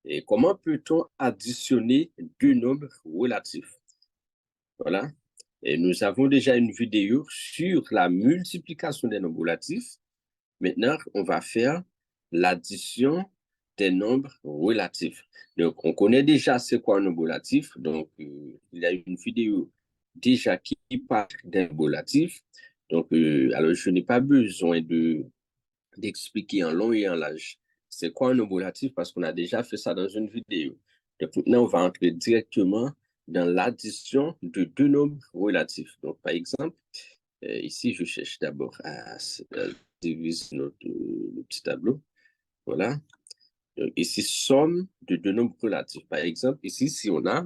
Et comment peut-on additionner deux nombres relatifs? Voilà. Et nous avons déjà une vidéo sur la multiplication des nombres relatifs. Maintenant, on va faire l'addition des nombres relatifs. Donc, on connaît déjà c'est quoi un nombre relatif. Donc, il y a une vidéo déjà qui parle d'un nombre relatif. Donc, alors, je n'ai pas besoin d'expliquer en long et en large c'est quoi un nombre relatif parce qu'on a déjà fait ça dans une vidéo. Donc, maintenant, on va entrer directement dans l'addition de deux nombres relatifs. Donc, par exemple, ici, je cherche d'abord à diviser le petit tableau. Voilà. Donc, ici, somme de deux nombres relatifs. Par exemple, ici, si on a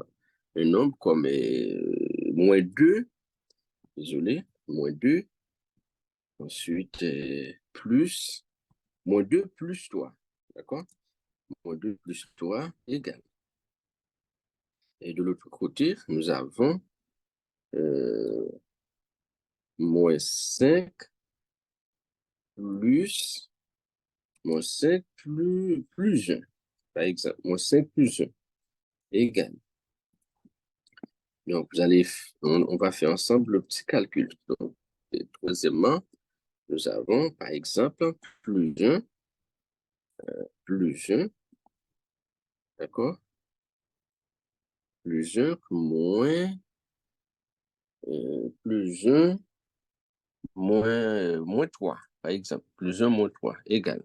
un nombre comme moins 2, désolé, moins 2, ensuite plus, moins 2 plus 3. D'accord? Moins 2 plus 3 égale. Et de l'autre côté, nous avons euh, moins 5 plus moins 5 plus 1. Par exemple, moins 5 plus 1 égale. Donc, on va faire ensemble le petit calcul. Donc, troisièmement, nous avons, par exemple, plus 1, d'accord? Plus 1 plus 1 moins 3, par exemple. Plus 1 moins 3 égale.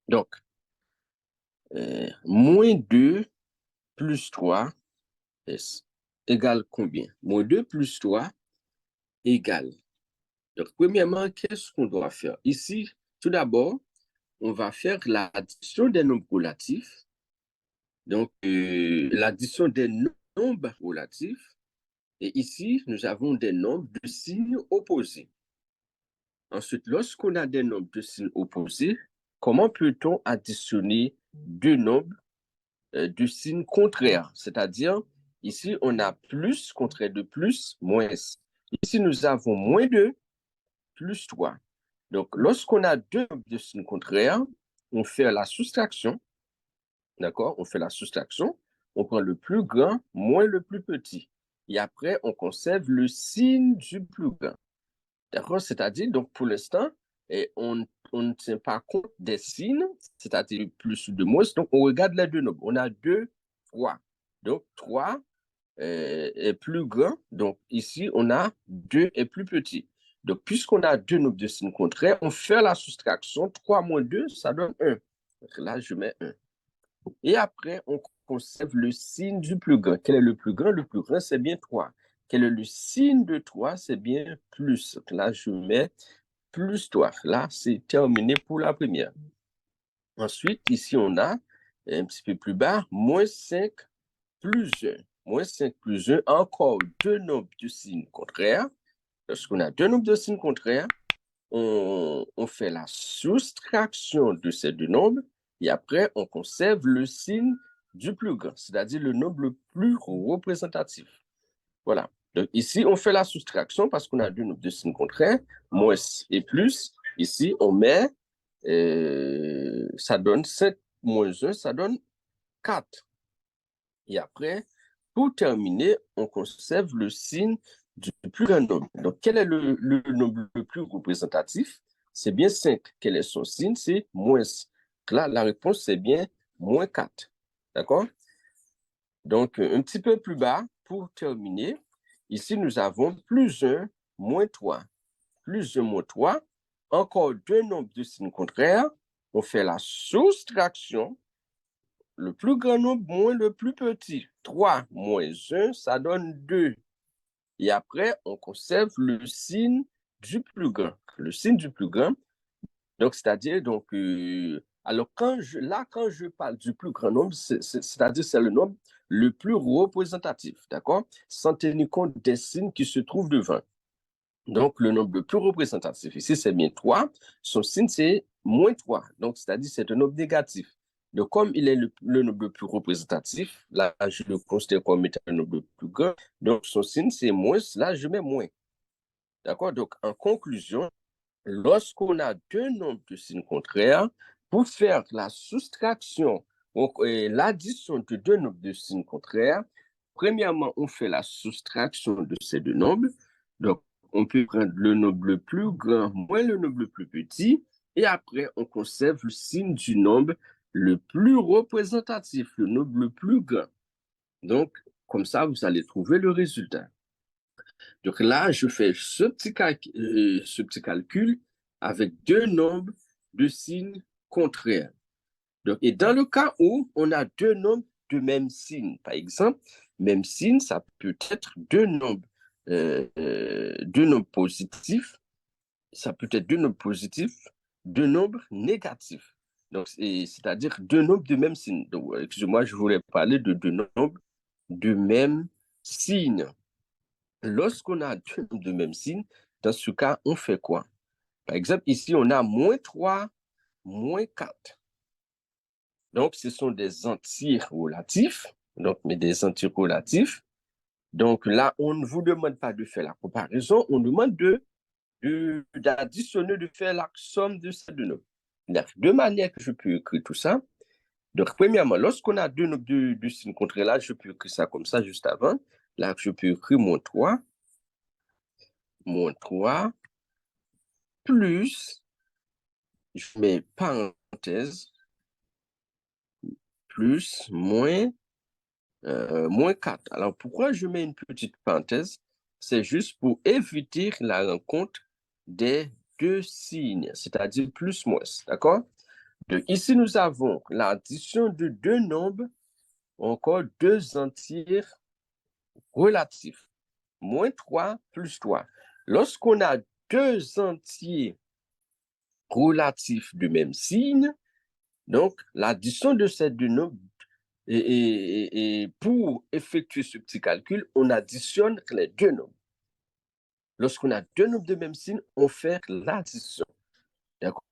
Donc, moins 2 plus 3 égale combien? Moins 2 plus 3 égale. Donc, premièrement, qu'est-ce qu'on doit faire? Ici, tout d'abord, on va faire l'addition des nombres relatifs. Donc, l'addition des nombres relatifs. Et ici, nous avons des nombres de signes opposés. Ensuite, lorsqu'on a des nombres de signes opposés, comment peut-on additionner deux nombres de signes contraires? C'est-à-dire, ici, on a plus, contraire de plus, moins. Ici, nous avons moins 2 plus 3. Donc, lorsqu'on a deux nombres de signes contraires, on fait la soustraction. D'accord? On fait la soustraction. On prend le plus grand moins le plus petit. Et après, on conserve le signe du plus grand. D'accord? C'est-à-dire, donc, pour l'instant, on ne tient pas compte des signes, c'est-à-dire plus ou de moins. Donc, on regarde les deux nombres. On a 2, 3. Donc, 3 est plus grand. Donc, ici, on a 2 est plus petit. Donc, puisqu'on a deux nombres de signes contraires, on fait la soustraction. 3 moins 2, ça donne 1. Donc, là, je mets 1. Et après, on conserve le signe du plus grand. Quel est le plus grand? Le plus grand, c'est bien 3. Quel est le signe de 3? C'est bien plus. Donc là, je mets plus 3. Là, c'est terminé pour la première. Ensuite, ici, on a un petit peu plus bas, moins 5 plus 1. Moins 5 plus 1, encore deux nombres de signes contraires. Lorsqu'on a deux nombres de signes contraires, on fait la soustraction de ces deux nombres et après, on conserve le signe du plus grand, c'est-à-dire le nombre le plus représentatif. Voilà. Donc ici, on fait la soustraction parce qu'on a deux nombres de signes contraires, moins et plus. Ici, on met, ça donne 7 moins 1, ça donne 4. Et après, pour terminer, on conserve le signe du plus grand nombre. Donc, quel est le nombre le plus représentatif? C'est bien 5. Quel est son signe? C'est moins. Là, la réponse, c'est bien moins 4. D'accord? Donc, un petit peu plus bas, pour terminer, ici, nous avons plus 1, moins 3. Plus 1, moins 3. Encore deux nombres de signes contraires. On fait la soustraction. Le plus grand nombre moins le plus petit. 3 moins 1, ça donne 2. Et après, on conserve le signe du plus grand. Le signe du plus grand, donc c'est-à-dire, donc, alors quand je parle du plus grand nombre, c'est-à-dire c'est le nombre le plus représentatif, d'accord? Sans tenir compte des signes qui se trouvent devant. Donc, le nombre le plus représentatif ici, c'est bien 3. Son signe, c'est moins 3. Donc, c'est-à-dire c'est un nombre négatif. Donc, comme il est le nombre le plus représentatif, là, je le considère comme étant un nombre le plus grand. Donc, son signe, c'est moins. Là, je mets moins. D'accord? Donc, en conclusion, lorsqu'on a deux nombres de signes contraires, pour faire la soustraction, l'addition de deux nombres de signes contraires, premièrement, on fait la soustraction de ces deux nombres. Donc, on peut prendre le nombre le plus grand moins le nombre le plus petit, et après, on conserve le signe du nombre le plus représentatif, le nombre le plus grand. Donc, comme ça, vous allez trouver le résultat. Donc là, je fais ce petit calcul avec deux nombres de signes contraires. Donc, et dans le cas où on a deux nombres de même signe, par exemple, même signe, ça peut être deux nombres positifs, ça peut être deux nombres positifs, deux nombres négatifs. Donc, c'est-à-dire deux nombres de même signe. Donc, excusez-moi, je voulais parler de deux nombres de même signe. Lorsqu'on a deux nombres de même signe, dans ce cas, on fait quoi? Par exemple, ici, on a moins 3, moins 4. Donc, ce sont des entiers relatifs, donc, mais des entiers relatifs. Donc là, on ne vous demande pas de faire la comparaison, on demande d'additionner, de faire la somme de ces deux nombres. Il y a deux manières que je peux écrire tout ça. Donc, premièrement, lorsqu'on a deux nombres de signes contraires, là, je peux écrire ça comme ça juste avant. Là, je peux écrire moins 3 plus, je mets parenthèse, plus, moins 4. Alors, pourquoi je mets une petite parenthèse? C'est juste pour éviter la rencontre des deux signes, c'est-à-dire plus, moins. D'accord? Donc, ici, nous avons l'addition de deux nombres, encore deux entiers relatifs. Moins 3 plus 3. Lorsqu'on a deux entiers relatifs du même signe, donc l'addition de ces deux nombres, et pour effectuer ce petit calcul, on additionne les deux nombres. Lorsqu'on a deux nombres de même signe, on fait l'addition. D'accord?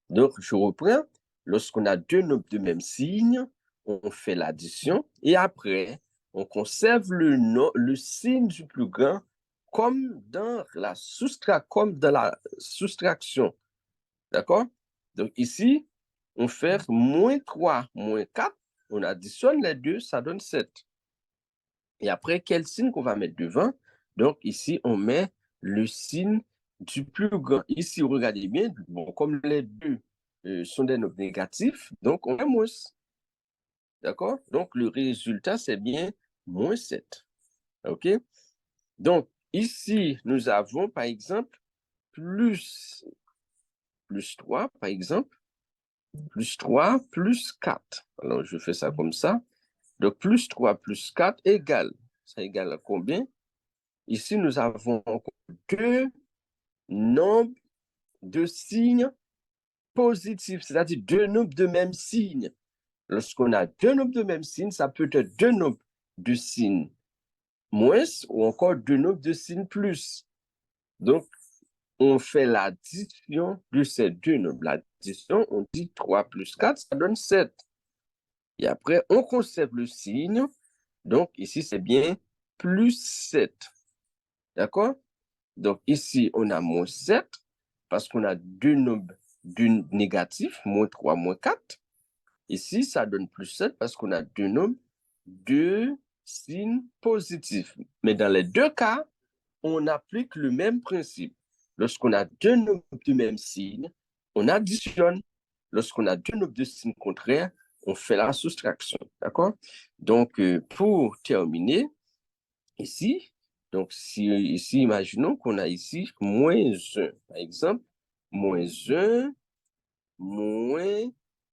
Donc, je reprends. Lorsqu'on a deux nombres de même signe, on fait l'addition et après, on conserve le signe du plus grand comme dans la soustraction. D'accord? Donc, ici, on fait moins 3, moins 4. On additionne les deux, ça donne 7. Et après, quel signe qu'on va mettre devant? Donc, ici, on met le signe du plus grand. Ici, regardez bien, bon, comme les deux sont des nombres négatifs, donc on met moins. D'accord? Donc, le résultat, c'est bien moins 7. OK? Donc, ici, nous avons, par exemple, plus 3, par exemple, plus 3, plus 4. Alors, je fais ça comme ça. Donc, plus 3 plus 4 égale. Ça égale à combien? Ici, nous avons deux nombres de signes positifs, c'est-à-dire deux nombres de même signe. Lorsqu'on a deux nombres de même signe, ça peut être deux nombres de signes moins ou encore deux nombres de signes plus. Donc, on fait l'addition de ces deux nombres. L'addition, on dit 3 plus 4, ça donne 7. Et après, on conserve le signe. Donc, ici, c'est bien plus 7. D'accord? Donc, ici, on a moins 7 parce qu'on a deux nombres négatifs, moins 3, moins 4. Ici, ça donne plus 7 parce qu'on a deux nombres de signes positifs. Mais dans les deux cas, on applique le même principe. Lorsqu'on a deux nombres du même signe, on additionne. Lorsqu'on a deux nombres de signes contraires, on fait la soustraction. D'accord? Donc, pour terminer, ici, donc ici, imaginons qu'on a ici moins 1. Par exemple, moins 1, moins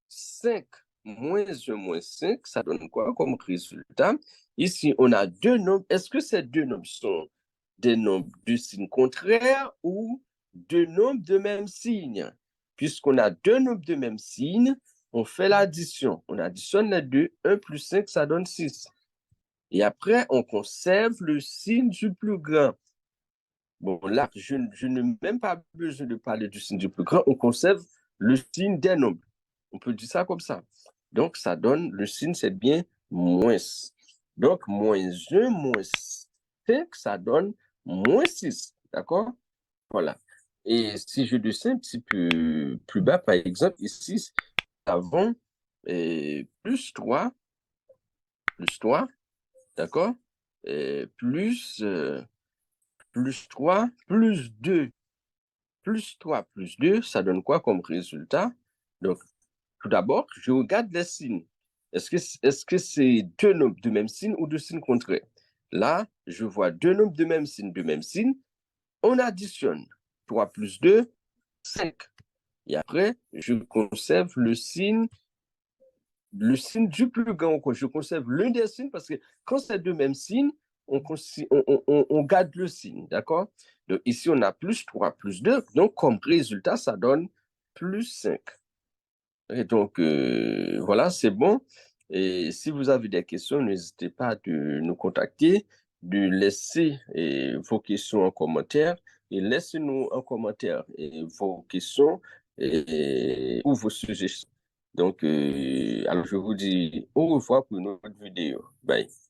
5. Moins 1, moins 5, ça donne quoi comme résultat? Ici, on a deux nombres. Est-ce que ces deux nombres sont des nombres de signes contraires ou deux nombres de même signe? Puisqu'on a deux nombres de même signe, on fait l'addition. On additionne les deux. 1 plus 5, ça donne 6. Et après, on conserve le signe du plus grand. Bon, là, je n'ai même pas besoin de parler du signe du plus grand. On conserve le signe des nombres. On peut dire ça comme ça. Donc, ça donne, le signe, c'est bien moins. Donc, moins 1, moins 5, ça donne moins 6. D'accord? Voilà. Et si je descends un petit peu plus bas, par exemple, ici, avons plus 3, d'accord? Plus 3, plus 2. Plus 3, plus 2, ça donne quoi comme résultat? Donc, tout d'abord, je regarde les signes. Est-ce que c'est deux nombres de même signe ou deux signes contraires? Là, je vois deux nombres de même signe. On additionne 3 plus 2, 5. Et après, je conserve le signe du plus grand. Je conserve l'un des signes parce que quand c'est deux mêmes signes, on garde le signe, d'accord? Donc ici, on a plus 3, plus 2. Donc, comme résultat, ça donne plus 5. Et donc, voilà, c'est bon. Et si vous avez des questions, n'hésitez pas de nous contacter, de laisser vos questions en commentaire et laissez-nous en commentaire vos questions ou vos suggestions. Donc, alors je vous dis au revoir pour une autre vidéo. Bye.